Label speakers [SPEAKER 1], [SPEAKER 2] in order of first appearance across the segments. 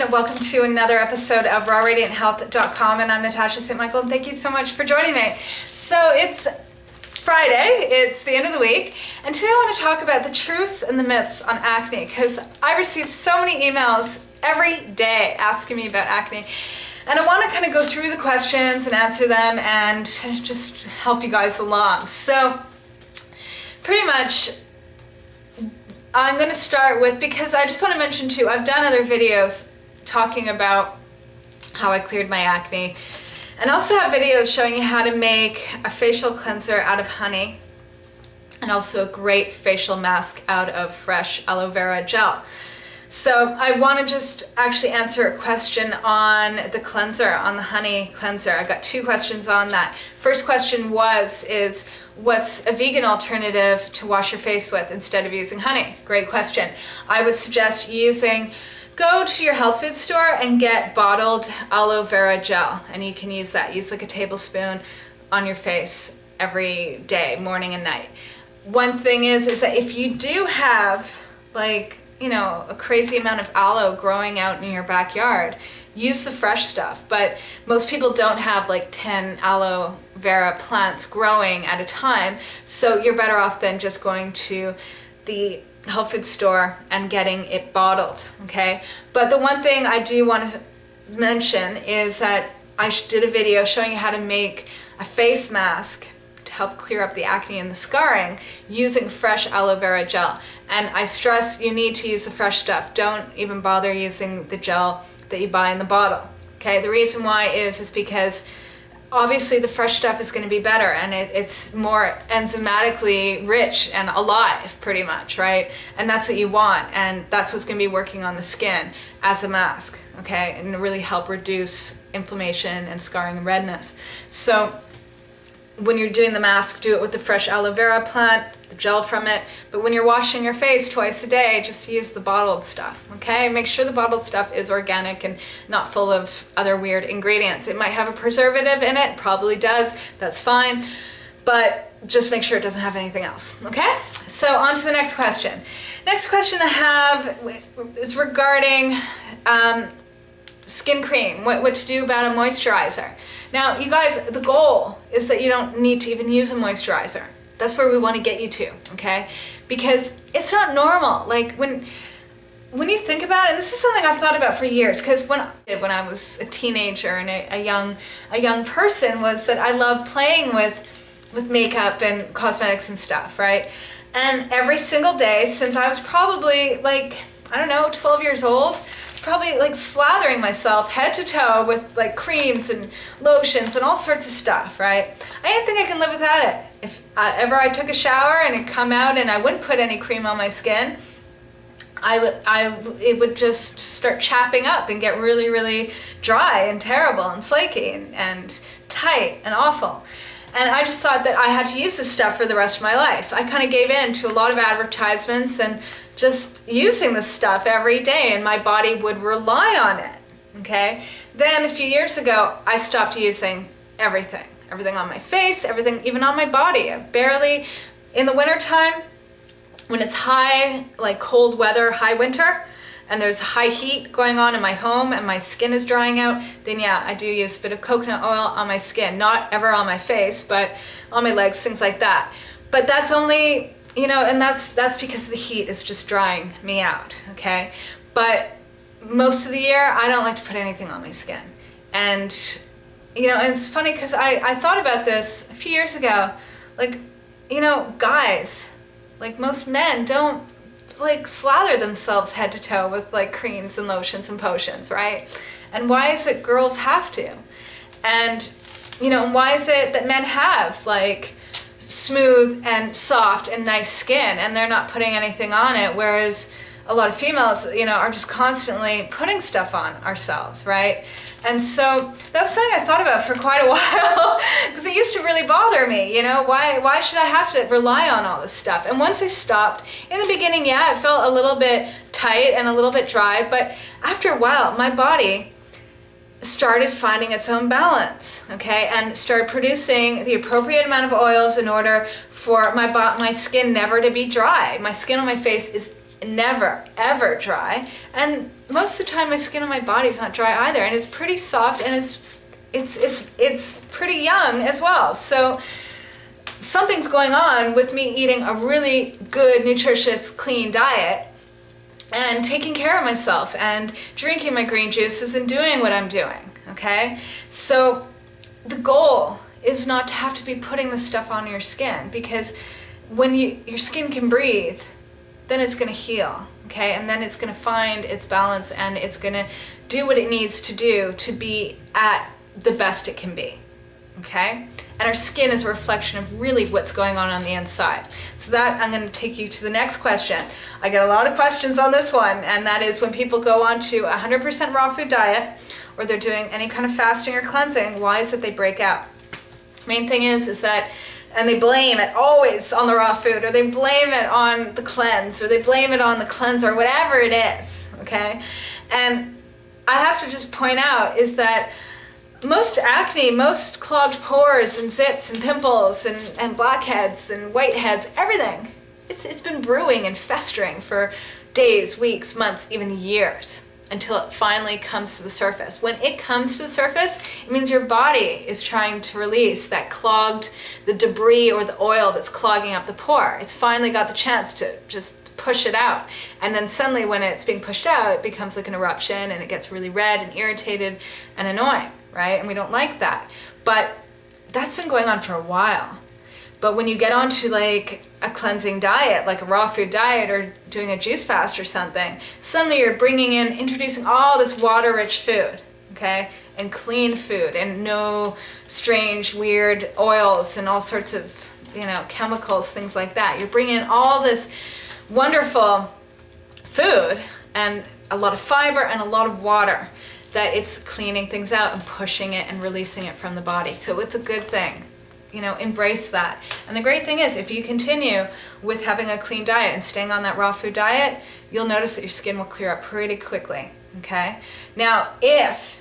[SPEAKER 1] and welcome to another episode of rawradianthealth.com, and I'm Natasha St. Michael, and thank you so much for joining me. So it's Friday, it's the end of the week, and today I want to talk about the truths and the myths on acne, because I receive so many emails every day asking me about acne, and I want to kind of go through the questions and answer them and just help you guys along. So pretty much I'm going to start with, because I just want to mention too, I've done other videos talking about how I cleared my acne, and also have videos showing you how to make a facial cleanser out of honey and also a great facial mask out of fresh aloe vera gel. So I want to just actually answer a question on the cleanser, on the honey cleanser. I got two questions on that. First question is what's a vegan alternative to wash your face with instead of using honey? Great question. I would suggest go to your health food store and get bottled aloe vera gel, and you can use that. Use like a tablespoon on your face every day, morning and night. One thing is that if you do have a crazy amount of aloe growing out in your backyard, use the fresh stuff. But most people don't have like 10 aloe vera plants growing at a time, so you're better off than just going to the health food store and getting it bottled, okay? But the one thing I do want to mention is that I did a video showing you how to make a face mask to help clear up the acne and the scarring using fresh aloe vera gel. And I stress you need to use the fresh stuff. Don't even bother using the gel that you buy in the bottle, okay? The reason why is because obviously the fresh stuff is going to be better, and it's more enzymatically rich and alive pretty much, right? And that's what you want, and that's what's going to be working on the skin as a mask, okay? And really help reduce inflammation and scarring and redness. So when you're doing the mask, do it with the fresh aloe vera plant, the gel from it. But when you're washing your face twice a day, just use the bottled stuff, okay? Make sure the bottled stuff is organic and not full of other weird ingredients. It might have a preservative in it, probably does, that's fine, but just make sure it doesn't have anything else, okay? So on to the next question. Next question I have is regarding skin cream, what to do about a moisturizer. Now, you guys, the goal is that you don't need to even use a moisturizer. That's where we want to get you to, okay? Because it's not normal. Like when you think about it, and this is something I've thought about for years, because when I was a teenager and a young person, was that I loved playing with makeup and cosmetics and stuff, right? And every single day since I was probably 12 years old, probably slathering myself head to toe with creams and lotions and all sorts of stuff, right? I didn't think I can live without it. If ever I took a shower and it come out and I wouldn't put any cream on my skin, it would just start chapping up and get really, really dry and terrible and flaky and tight and awful. And I just thought that I had to use this stuff for the rest of my life. I kind of gave in to a lot of advertisements and just using this stuff every day, and my body would rely on it, okay? Then a few years ago, I stopped using everything on my face, everything, even on my body. I barely, in the wintertime, when it's high, cold weather, high winter, and there's high heat going on in my home and my skin is drying out, then yeah, I do use a bit of coconut oil on my skin, not ever on my face, but on my legs, things like that. But that's only, and that's because the heat is just drying me out, okay? But most of the year, I don't like to put anything on my skin. And, and it's funny because I thought about this a few years ago. Guys, most men don't, slather themselves head to toe with, creams and lotions and potions, right? And why is it girls have to? And, why is it that men have, smooth and soft and nice skin and they're not putting anything on it, whereas a lot of females, are just constantly putting stuff on ourselves, right? And so that was something I thought about for quite a while because it used to really bother me, why should I have to rely on all this stuff? And once I stopped, in the beginning, yeah, it felt a little bit tight and a little bit dry, but after a while, my body started finding its own balance, okay, and started producing the appropriate amount of oils in order for my skin never to be dry. My skin on my face is never, ever dry. And most of the time my skin on my body is not dry either. And it's pretty soft, and it's pretty young as well. So something's going on with me eating a really good, nutritious, clean diet and taking care of myself and drinking my green juices and doing what I'm doing, okay? So the goal is not to have to be putting this stuff on your skin, because when your skin can breathe, then it's going to heal, okay? And then it's going to find its balance, and it's going to do what it needs to do to be at the best it can be, okay? And our skin is a reflection of really what's going on the inside. So that, I'm going to take you to the next question. I get a lot of questions on this one, and that is when people go on to a 100% raw food diet, or they're doing any kind of fasting or cleansing, why is it they break out? Main thing is that, and they blame it always on the raw food, or they blame it on the cleanse, or they blame it on the cleanser, whatever it is, okay? And I have to just point out is that most acne, most clogged pores and zits and pimples and blackheads and whiteheads, everything, it's been brewing and festering for days, weeks, months, even years, until it finally comes to the surface. When it comes to the surface, it means your body is trying to release that the debris or the oil that's clogging up the pore. It's finally got the chance to just push it out. And then suddenly when it's being pushed out, it becomes like an eruption, and it gets really red and irritated and annoying, right? And we don't like that. But that's been going on for a while. But when you get onto like a cleansing diet, like a raw food diet, or doing a juice fast or something, suddenly you're introducing all this water-rich food, okay? And clean food, and no strange, weird oils and all sorts of, chemicals, things like that. You're bringing in all this wonderful food and a lot of fiber and a lot of water, that it's cleaning things out and pushing it and releasing it from the body. So it's a good thing. Embrace that. And the great thing is, if you continue with having a clean diet and staying on that raw food diet, you'll notice that your skin will clear up pretty quickly, okay? Now, if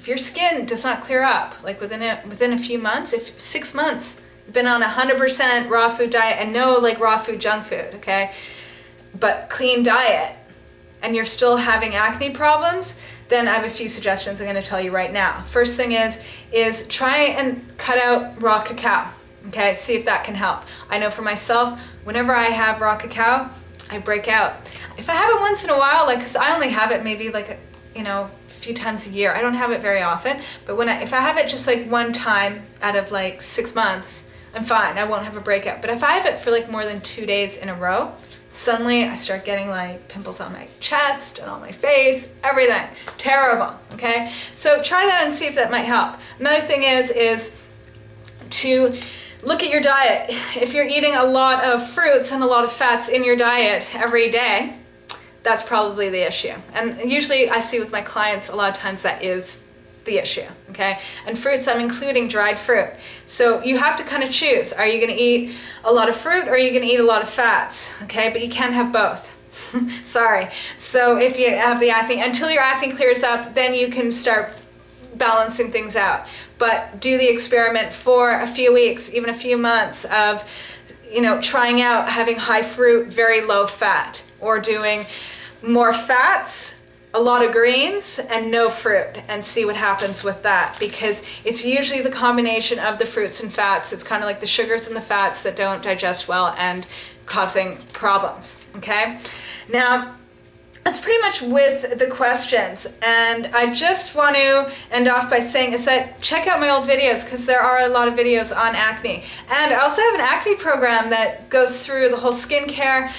[SPEAKER 1] your skin does not clear up, like within a few months, if 6 months you've been on a 100% raw food diet and no like raw food, junk food, okay, but clean diet, and you're still having acne problems, then I have a few suggestions I'm going to tell you right now. First thing is try and cut out raw cacao, okay? See if that can help. I know for myself, whenever I have raw cacao, I break out. If I have it once in a while, like, because I only have it maybe like, a few times a year. I don't have it very often, but if I have it just like one time out of like 6 months, I'm fine. I won't have a breakout. But if I have it for like more than 2 days in a row, suddenly I start getting like pimples on my chest and on my face, everything. Terrible, okay? So try that and see if that might help. Another thing is to look at your diet. If you're eating a lot of fruits and a lot of fats in your diet every day, that's probably the issue. And usually I see with my clients, a lot of times that is the issue, okay? And fruits, I'm including dried fruit. So you have to kind of choose. Are you going to eat a lot of fruit, or are you going to eat a lot of fats, okay? But you can't have both. Sorry. So if you have the acne, until your acne clears up, then you can start balancing things out. But do the experiment for a few weeks, even a few months of, trying out having high fruit, very low fat, or doing more fats, a lot of greens, and no fruit, and see what happens with that, because it's usually the combination of the fruits and fats. It's kind of like the sugars and the fats that don't digest well and causing problems, okay? Now, that's pretty much with the questions, and I just want to end off by saying is that check out my old videos, because there are a lot of videos on acne. And I also have an acne program that goes through the whole skincare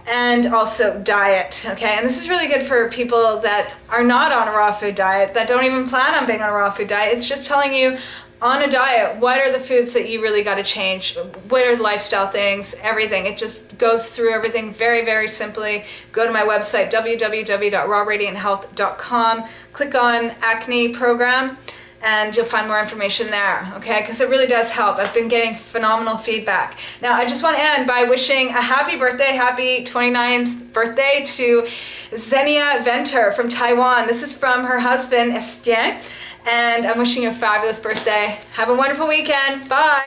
[SPEAKER 1] and also diet, okay? And this is really good for people that are not on a raw food diet, that don't even plan on being on a raw food diet. It's just telling you on a diet, what are the foods that you really got to change? What are the lifestyle things? Everything. It just goes through everything very, very simply. Go to my website, www.rawradianthealth.com, click on Acne Program, and you'll find more information there, okay? Because it really does help. I've been getting phenomenal feedback. Now, I just want to end by wishing a happy birthday, happy 29th birthday to Xenia Venter from Taiwan. This is from her husband, Estienne, and I'm wishing you a fabulous birthday. Have a wonderful weekend. Bye.